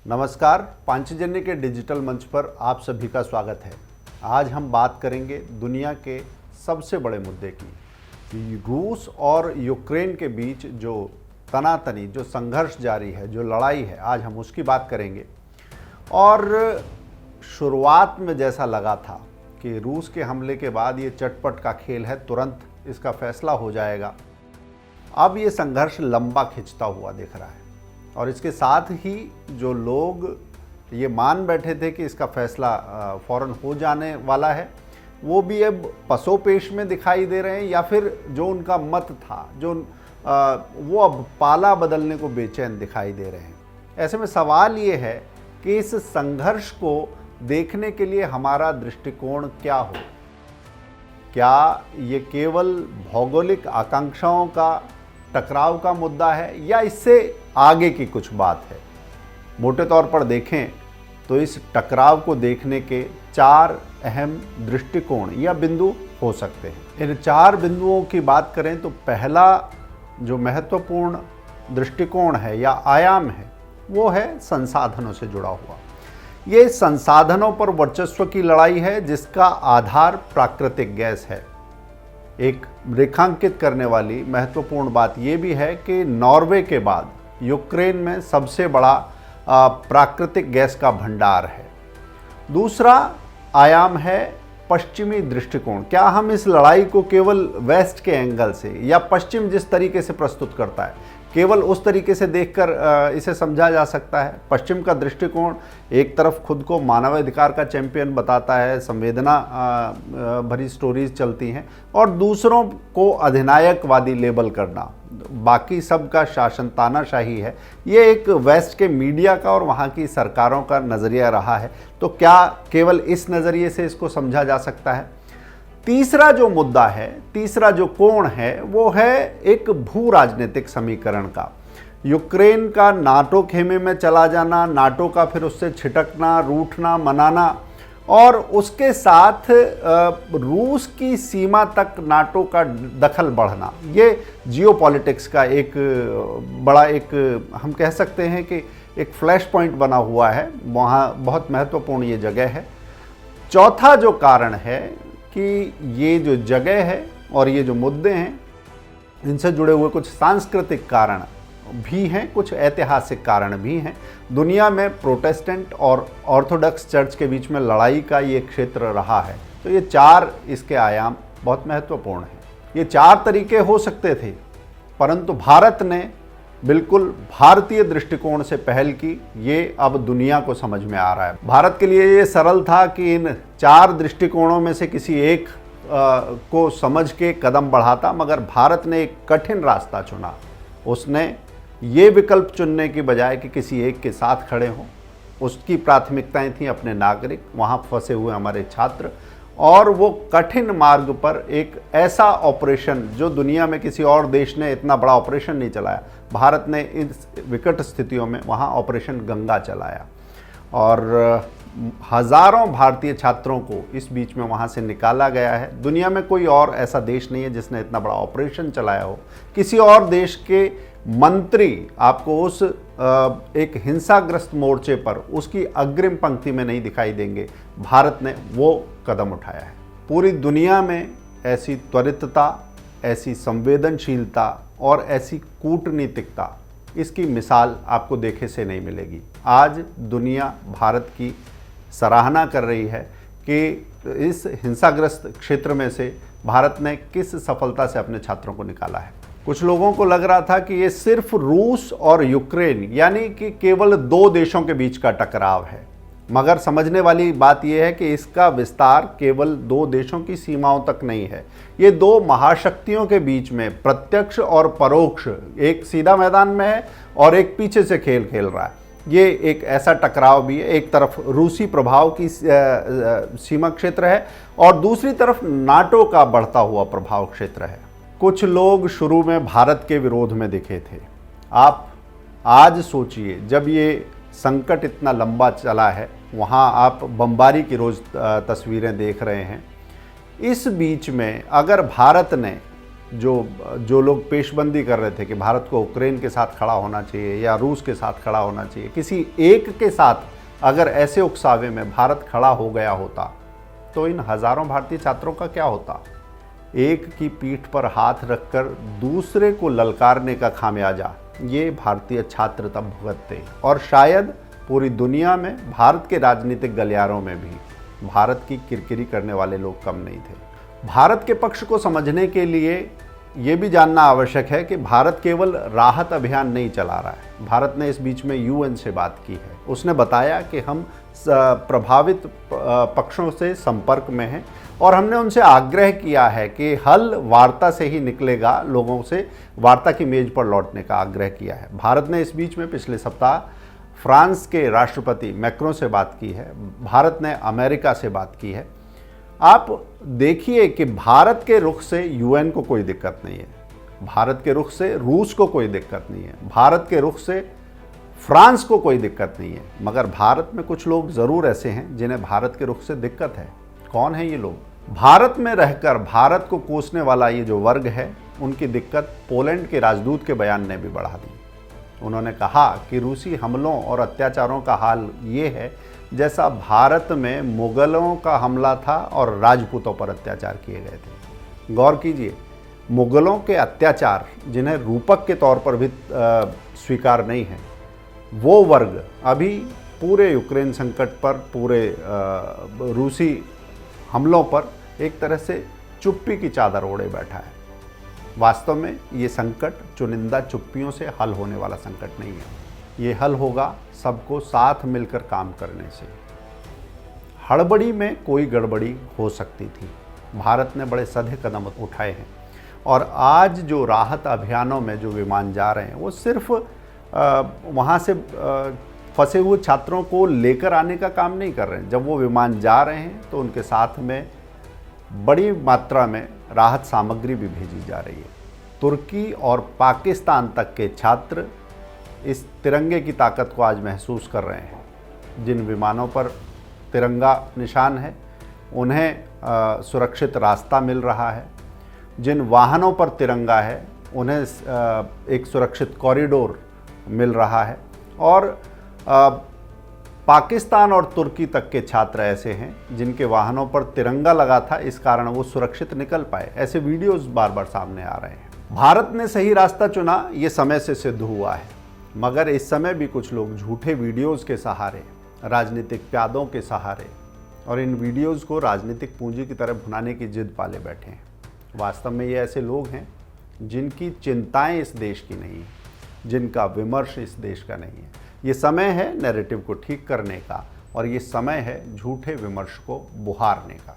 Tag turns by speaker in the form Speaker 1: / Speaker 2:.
Speaker 1: नमस्कार, पांचजन्य के डिजिटल मंच पर आप सभी का स्वागत है। आज हम बात करेंगे दुनिया के सबसे बड़े मुद्दे की। रूस और यूक्रेन के बीच जो तनातनी, जो संघर्ष जारी है, जो लड़ाई है, आज हम उसकी बात करेंगे। और शुरुआत में जैसा लगा था कि रूस के हमले के बाद ये चटपट का खेल है, तुरंत इसका फैसला हो जाएगा, अब ये संघर्ष लंबा खिंचता हुआ दिख रहा है। और इसके साथ ही जो लोग ये मान बैठे थे कि इसका फैसला फ़ौरन हो जाने वाला है, वो भी अब पसोपेश में दिखाई दे रहे हैं, या फिर जो उनका मत था, वो अब पाला बदलने को बेचैन दिखाई दे रहे हैं। ऐसे में सवाल ये है कि इस संघर्ष को देखने के लिए हमारा दृष्टिकोण क्या हो। क्या ये केवल भौगोलिक आकांक्षाओं का टकराव का मुद्दा है, या इससे आगे की कुछ बात है। मोटे तौर पर देखें तो इस टकराव को देखने के 4 अहम दृष्टिकोण या बिंदु हो सकते हैं। इन 4 बिंदुओं की बात करें तो पहला जो महत्वपूर्ण दृष्टिकोण है या आयाम है, वो है संसाधनों से जुड़ा हुआ। ये संसाधनों पर वर्चस्व की लड़ाई है, जिसका आधार प्राकृतिक गैस है। एक रेखांकित करने वाली महत्वपूर्ण बात यह भी है कि नॉर्वे के बाद यूक्रेन में सबसे बड़ा प्राकृतिक गैस का भंडार है। दूसरा आयाम है पश्चिमी दृष्टिकोण। क्या हम इस लड़ाई को केवल वेस्ट के एंगल से, या पश्चिम जिस तरीके से प्रस्तुत करता है, केवल उस तरीके से देखकर इसे समझा जा सकता है। पश्चिम का दृष्टिकोण एक तरफ खुद को मानवाधिकार का चैंपियन बताता है, संवेदना भरी स्टोरीज चलती हैं, और दूसरों को अधिनायकवादी लेबल करना, बाकी सब का शासन तानाशाही है। ये एक वेस्ट के मीडिया का और वहाँ की सरकारों का नज़रिया रहा है। तो क्या केवल इस नज़रिए से इसको समझा जा सकता है? तीसरा जो मुद्दा है, तीसरा जो कोण है, वो है एक भू राजनीतिक समीकरण का। यूक्रेन का नाटो खेमे में चला जाना, नाटो का फिर उससे छिटकना, रूठना, मनाना, और उसके साथ रूस की सीमा तक नाटो का दखल बढ़ना, ये जियोपॉलिटिक्स का एक बड़ा, हम कह सकते हैं कि एक फ्लैश पॉइंट बना हुआ है। वहाँ बहुत महत्वपूर्ण ये जगह है। चौथा जो कारण है कि ये जो जगह है और ये जो मुद्दे हैं, इनसे जुड़े हुए कुछ सांस्कृतिक कारण भी हैं, कुछ ऐतिहासिक कारण भी हैं। दुनिया में प्रोटेस्टेंट और ऑर्थोडॉक्स चर्च के बीच में लड़ाई का ये क्षेत्र रहा है। तो ये 4 इसके आयाम बहुत महत्वपूर्ण हैं। ये 4 तरीके हो सकते थे, परंतु भारत ने बिल्कुल भारतीय दृष्टिकोण से पहल की। ये अब दुनिया को समझ में आ रहा है। भारत के लिए ये सरल था कि इन 4 दृष्टिकोणों में से किसी एक को समझ के कदम बढ़ाता, मगर भारत ने एक कठिन रास्ता चुना। उसने ये विकल्प चुनने की बजाय कि किसी एक के साथ खड़े हों, उसकी प्राथमिकताएं थीं अपने नागरिक, वहाँ फंसे हुए हमारे छात्र, और वो कठिन मार्ग पर एक ऐसा ऑपरेशन जो दुनिया में किसी और देश ने इतना बड़ा ऑपरेशन नहीं चलाया, भारत ने इस विकट स्थितियों में वहाँ ऑपरेशन गंगा चलाया। और हज़ारों भारतीय छात्रों को इस बीच में वहाँ से निकाला गया है। दुनिया में कोई और ऐसा देश नहीं है जिसने इतना बड़ा ऑपरेशन चलाया हो। किसी और देश के मंत्री आपको उस एक हिंसाग्रस्त मोर्चे पर उसकी अग्रिम पंक्ति में नहीं दिखाई देंगे। भारत ने वो कदम उठाया है। पूरी दुनिया में ऐसी त्वरितता, ऐसी संवेदनशीलता और ऐसी कूटनीतिकता, इसकी मिसाल आपको देखे से नहीं मिलेगी। आज दुनिया भारत की सराहना कर रही है कि इस हिंसाग्रस्त क्षेत्र में से भारत ने किस सफलता से अपने छात्रों को निकाला है। कुछ लोगों को लग रहा था कि ये सिर्फ रूस और यूक्रेन, यानी कि केवल 2 देशों के बीच का टकराव है, मगर समझने वाली बात यह है कि इसका विस्तार केवल 2 देशों की सीमाओं तक नहीं है। ये 2 महाशक्तियों के बीच में प्रत्यक्ष और परोक्ष, एक सीधा मैदान में है और एक पीछे से खेल खेल रहा है। ये एक ऐसा टकराव भी है। एक तरफ रूसी प्रभाव की सीमा क्षेत्र है और दूसरी तरफ नाटो का बढ़ता हुआ प्रभाव क्षेत्र है। कुछ लोग शुरू में भारत के विरोध में दिखे थे। आप आज सोचिए, जब ये संकट इतना लंबा चला है, वहाँ आप बमबारी की रोज़ तस्वीरें देख रहे हैं। इस बीच में अगर भारत ने जो लोग पेशबंदी कर रहे थे कि भारत को यूक्रेन के साथ खड़ा होना चाहिए या रूस के साथ खड़ा होना चाहिए, किसी एक के साथ अगर ऐसे उकसावे में भारत खड़ा हो गया होता तो इन हजारों भारतीय छात्रों का क्या होता। एक की पीठ पर हाथ रखकर दूसरे को ललकारने का खामियाजा ये भारतीय छात्र तब भुगतते, और शायद पूरी दुनिया में भारत के राजनीतिक गलियारों में भी भारत की किरकिरी करने वाले लोग कम नहीं थे। भारत के पक्ष को समझने के लिए ये भी जानना आवश्यक है कि भारत केवल राहत अभियान नहीं चला रहा है। भारत ने इस बीच में यूएन से बात की है। उसने बताया कि हम प्रभावित पक्षों से संपर्क में हैं और हमने उनसे आग्रह किया है कि हल वार्ता से ही निकलेगा, लोगों से वार्ता की मेज पर लौटने का आग्रह किया है। भारत ने इस बीच में पिछले सप्ताह फ्रांस के राष्ट्रपति मैक्रों से बात की है, भारत ने अमेरिका से बात की है। आप देखिए कि भारत के रुख से यूएन को कोई दिक्कत नहीं है, भारत के रुख से रूस को कोई दिक्कत नहीं है, भारत के रुख से फ्रांस को कोई दिक्कत नहीं है, मगर भारत में कुछ लोग ज़रूर ऐसे हैं जिन्हें भारत के रुख से दिक्कत है। कौन है ये लोग? भारत में रहकर भारत को कोसने वाला ये जो वर्ग है, उनकी दिक्कत पोलैंड के राजदूत के बयान ने भी बढ़ा दी। उन्होंने कहा कि रूसी हमलों और अत्याचारों का हाल ये है जैसा भारत में मुगलों का हमला था और राजपूतों पर अत्याचार किए गए थे। गौर कीजिए, मुगलों के अत्याचार जिन्हें रूपक के तौर पर भी स्वीकार नहीं है, वो वर्ग अभी पूरे यूक्रेन संकट पर, पूरे रूसी हमलों पर एक तरह से चुप्पी की चादर ओढ़े बैठा है। वास्तव में ये संकट चुनिंदा चुप्पियों से हल होने वाला संकट नहीं है। ये हल होगा सबको साथ मिलकर काम करने से। हड़बड़ी में कोई गड़बड़ी हो सकती थी। भारत ने बड़े सधे कदम उठाए हैं और आज जो राहत अभियानों में जो विमान जा रहे हैं वो सिर्फ वहाँ से फंसे हुए छात्रों को लेकर आने का काम नहीं कर रहे हैं। जब वो विमान जा रहे हैं तो उनके साथ में बड़ी मात्रा में राहत सामग्री भी भेजी जा रही है। तुर्की और पाकिस्तान तक के छात्र इस तिरंगे की ताकत को आज महसूस कर रहे हैं। जिन विमानों पर तिरंगा निशान है उन्हें सुरक्षित रास्ता मिल रहा है, जिन वाहनों पर तिरंगा है उन्हें एक सुरक्षित कॉरिडोर मिल रहा है, और पाकिस्तान और तुर्की तक के छात्र ऐसे हैं जिनके वाहनों पर तिरंगा लगा था, इस कारण वो सुरक्षित निकल पाए। ऐसे वीडियोस बार बार सामने आ रहे हैं। भारत ने सही रास्ता चुना, ये समय से सिद्ध हुआ है, मगर इस समय भी कुछ लोग झूठे वीडियोस के सहारे, राजनीतिक प्यादों के सहारे और इन वीडियोस को राजनीतिक पूंजी की तरह भुनाने की जिद पाले बैठे हैं। वास्तव में ये ऐसे लोग हैं जिनकी चिंताएं इस देश की नहीं है, जिनका विमर्श इस देश का नहीं है। ये समय है नैरेटिव को ठीक करने का और ये समय है झूठे विमर्श को बुहारने का।